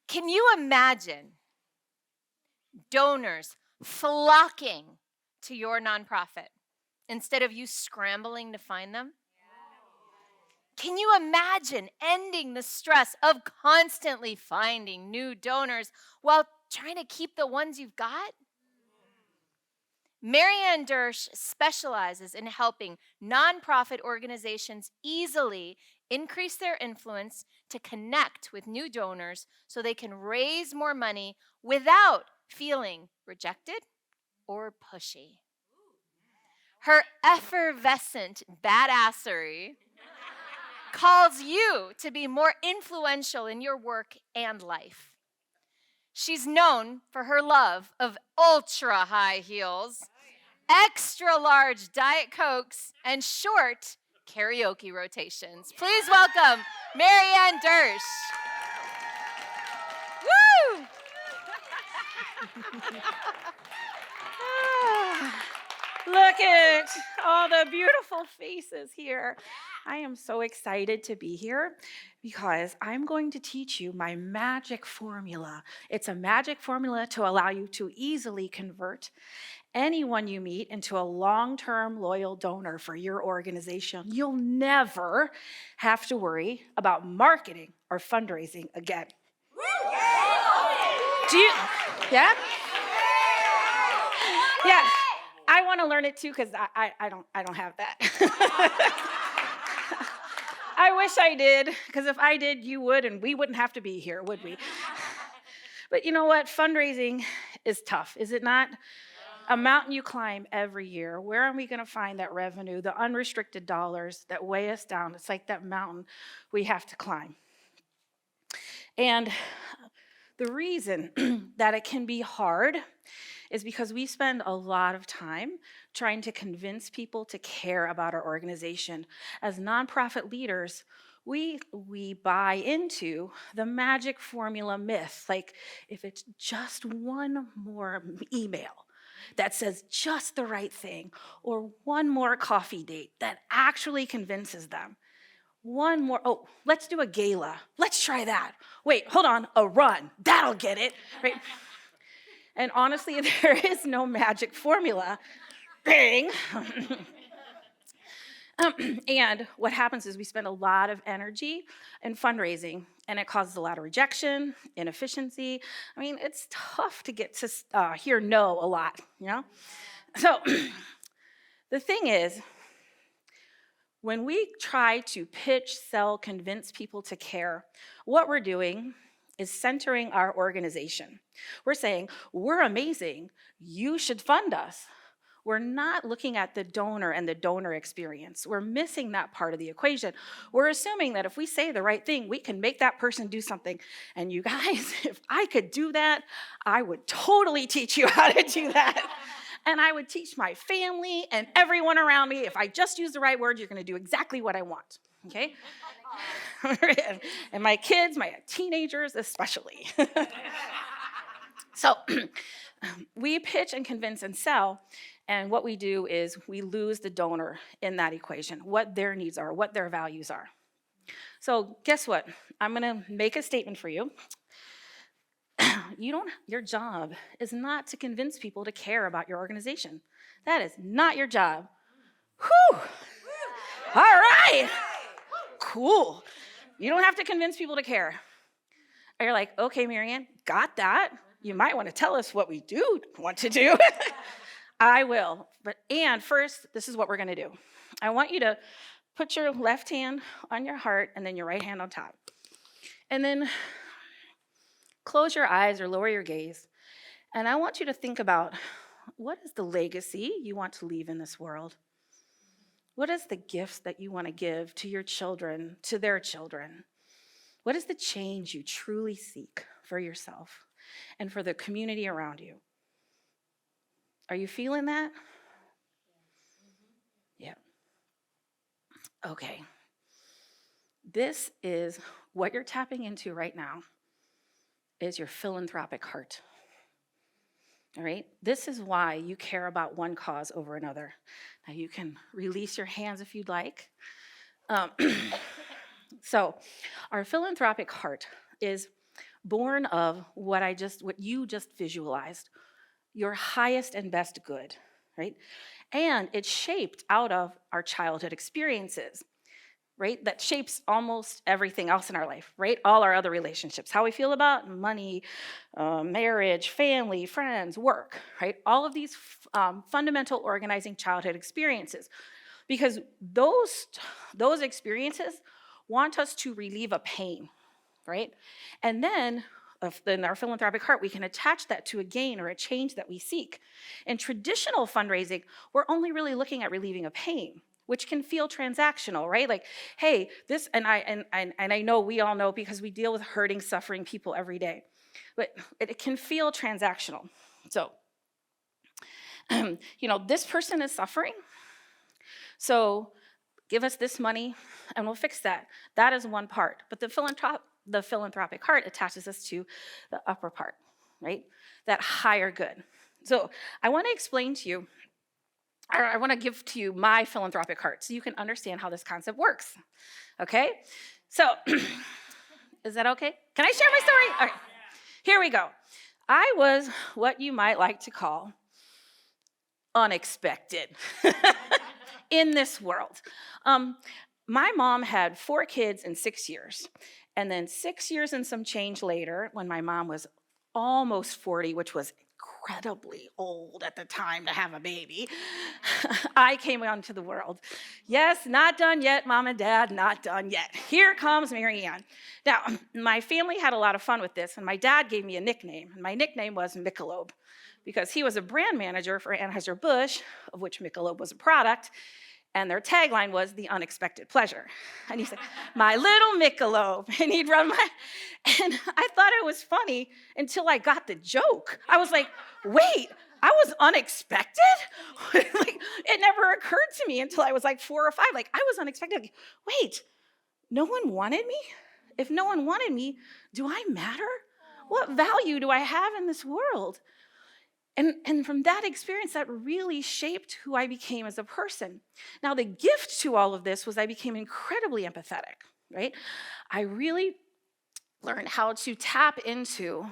Can you imagine donors flocking to your nonprofit instead of you scrambling to find them? Can you imagine ending the stress of constantly finding new donors while trying to keep the ones you've got? Marianne Dersch specializes in helping nonprofit organizations easily increase their influence to connect with new donors so they can raise more money without feeling rejected or pushy. Her effervescent badassery calls you to be more influential in your work and life. She's known for her love of ultra high heels, extra large Diet Cokes, and short karaoke rotations. Please welcome Marianne Dersch. Woo! Look at all the beautiful faces here. I am so excited to be here because I'm going to teach you my magic formula. It's a magic formula to allow you to easily convert anyone you meet into a long-term loyal donor for your organization. You'll never have to worry about marketing or fundraising again. Do you? Yeah? Yeah. I want to learn it too because I don't have that. I wish I did, because if I did, you would, and we wouldn't have to be here, would we? But you know what? Fundraising is tough, is it not? A mountain you climb every year. Where are we going to find that revenue, the unrestricted dollars that weigh us down? It's like that mountain we have to climb. And the reason that it can be hard is because we spend a lot of time trying to convince people to care about our organization. As nonprofit leaders, we buy into the magic formula myth. Like, if it's just one more email that says just the right thing, or one more coffee date that actually convinces them. One more, oh, let's do a gala. Let's try that. Wait, hold on, a run. That'll get it, right? And honestly, there is no magic formula. Bang. And what happens is we spend a lot of energy in fundraising, and it causes a lot of rejection, inefficiency. I mean, it's tough to get to hear no a lot, you know? So the thing is, when we try to pitch, sell, convince people to care, what we're doing is centering our organization. We're saying, we're amazing, you should fund us. We're not looking at the donor and the donor experience. We're missing that part of the equation. We're assuming that if we say the right thing, we can make that person do something. And you guys, if I could do that, I would totally teach you how to do that. And I would teach my family and everyone around me, if I just use the right word, you're going to do exactly what I want, okay? And my kids, my teenagers especially. So we pitch and convince and sell, and what we do is we lose the donor in that equation, what their needs are, what their values are. So guess what? I'm going to make a statement for you. Your job is not to convince people to care about your organization. That is not your job. Whew. All right. Cool. You don't have to convince people to care. And you're like, okay, Marianne, got that. You might want to tell us what we do want to do. I will. And first, this is what we're going to do. I want you to put your left hand on your heart and then your right hand on top. And then close your eyes or lower your gaze. And I want you to think about, what is the legacy you want to leave in this world? What is the gifts that you want to give to your children, to their children? What is the change you truly seek for yourself and for the community around you? Are you feeling that? Yeah. Okay. This is what you're tapping into right now, is your philanthropic heart. All right? This is why you care about one cause over another. Now you can release your hands if you'd like. So our philanthropic heart is born of what you just visualized, your highest and best good, right? And it's shaped out of our childhood experiences, right? That shapes almost everything else in our life, right? All our other relationships, how we feel about money, marriage, family, friends, work, right? All of these fundamental organizing childhood experiences, because those experiences want us to relieve a pain, right? And then in our philanthropic heart, we can attach that to a gain or a change that we seek. In traditional fundraising, we're only really looking at relieving a pain, which can feel transactional, right? Like, hey, this, and I know we all know because we deal with hurting, suffering people every day, but it can feel transactional. So, this person is suffering, so give us this money and we'll fix that. That is one part. But the philanthropic heart attaches us to the upper part, right? That higher good. So I want to explain to you, or I want to give to you my philanthropic heart so you can understand how this concept works. Okay? So, is that okay? Can I share my story? Okay. Here we go. I was what you might like to call unexpected in this world. My mom had 4 kids in 6 years. And then 6 years and some change later, when my mom was almost 40, which was incredibly old at the time to have a baby, I came onto the world. Yes, not done yet, Mom and Dad, not done yet. Here comes Mary Ann. Now, my family had a lot of fun with this, and my dad gave me a nickname, and my nickname was Michelob, because he was a brand manager for Anheuser-Busch, of which Michelob was a product, and their tagline was the unexpected pleasure. And he said, my little Michelob. And he'd run my, and I thought it was funny until I got the joke. I was like, wait, I was unexpected? Like, it never occurred to me until I was like 4 or 5. Like, I was unexpected. Like, wait, no one wanted me? If no one wanted me, do I matter? What value do I have in this world? And from that experience, that really shaped who I became as a person. Now, the gift to all of this was I became incredibly empathetic, right? I really learned how to tap into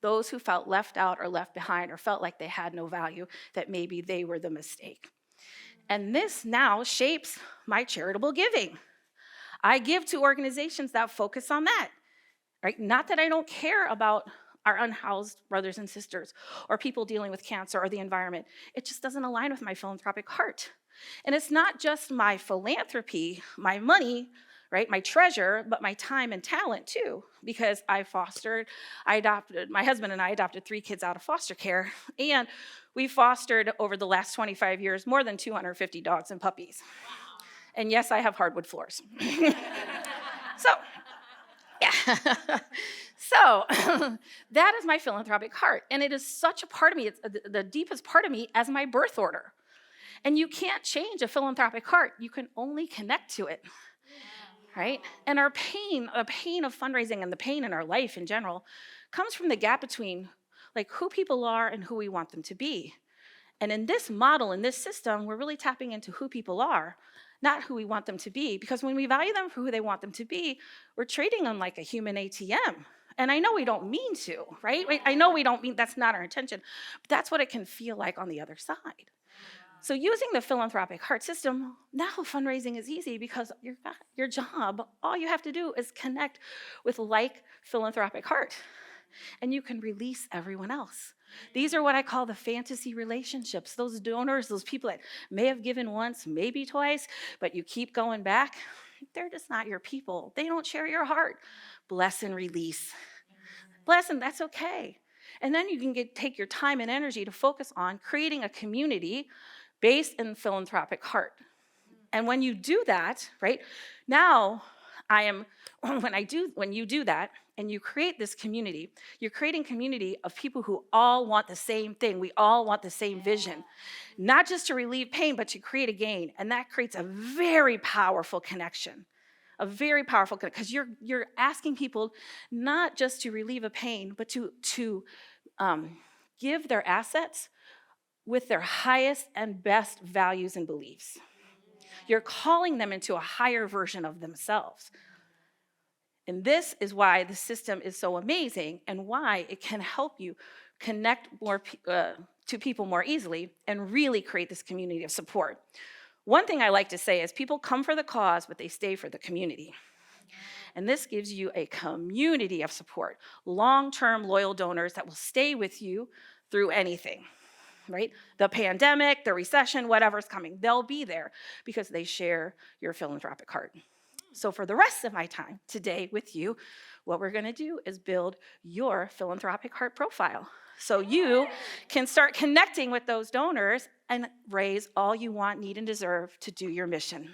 those who felt left out or left behind or felt like they had no value, that maybe they were the mistake. And this now shapes my charitable giving. I give to organizations that focus on that, right? Not that I don't care about our unhoused brothers and sisters or people dealing with cancer or the environment. It just doesn't align with my philanthropic heart. And it's not just my philanthropy, my money, right, my treasure, but my time and talent too, because my husband and I adopted 3 kids out of foster care, and we fostered over the last 25 years more than 250 dogs and puppies. And yes, I have hardwood floors. So, yeah. So that is my philanthropic heart. And it is such a part of me. It's the deepest part of me as my birth order. And you can't change a philanthropic heart. You can only connect to it, right? And the pain of fundraising and the pain in our life in general comes from the gap between like who people are and who we want them to be. And in this model, in this system, we're really tapping into who people are, not who we want them to be. Because when we value them for who they want them to be, we're treating them like a human ATM. And I know we don't mean to, right? I know we don't mean, that's not our intention, but that's what it can feel like on the other side. So using the philanthropic heart system, now fundraising is easy because your job, all you have to do is connect with like philanthropic heart, and you can release everyone else. These are what I call the fantasy relationships. Those donors, those people that may have given once, maybe twice, but you keep going back, they're just not your people. They don't share your heart. Bless and release. Bless them, that's okay. And then you can take your time and energy to focus on creating a community based in philanthropic heart. And when you do that, right, now when you do that and you create this community, you're creating community of people who all want the same thing. We all want the same vision, not just to relieve pain, but to create a gain. And that creates a very powerful connection, because you're asking people not just to relieve a pain, but to give their assets with their highest and best values and beliefs. You're calling them into a higher version of themselves. And this is why the system is so amazing and why it can help you connect to people more easily and really create this community of support. One thing I like to say is people come for the cause, but they stay for the community. And this gives you a community of support, long-term loyal donors that will stay with you through anything, right? The pandemic, the recession, whatever's coming, they'll be there because they share your philanthropic heart. So for the rest of my time today with you, what we're going to do is build your philanthropic heart profile. So you can start connecting with those donors and raise all you want, need, and deserve to do your mission.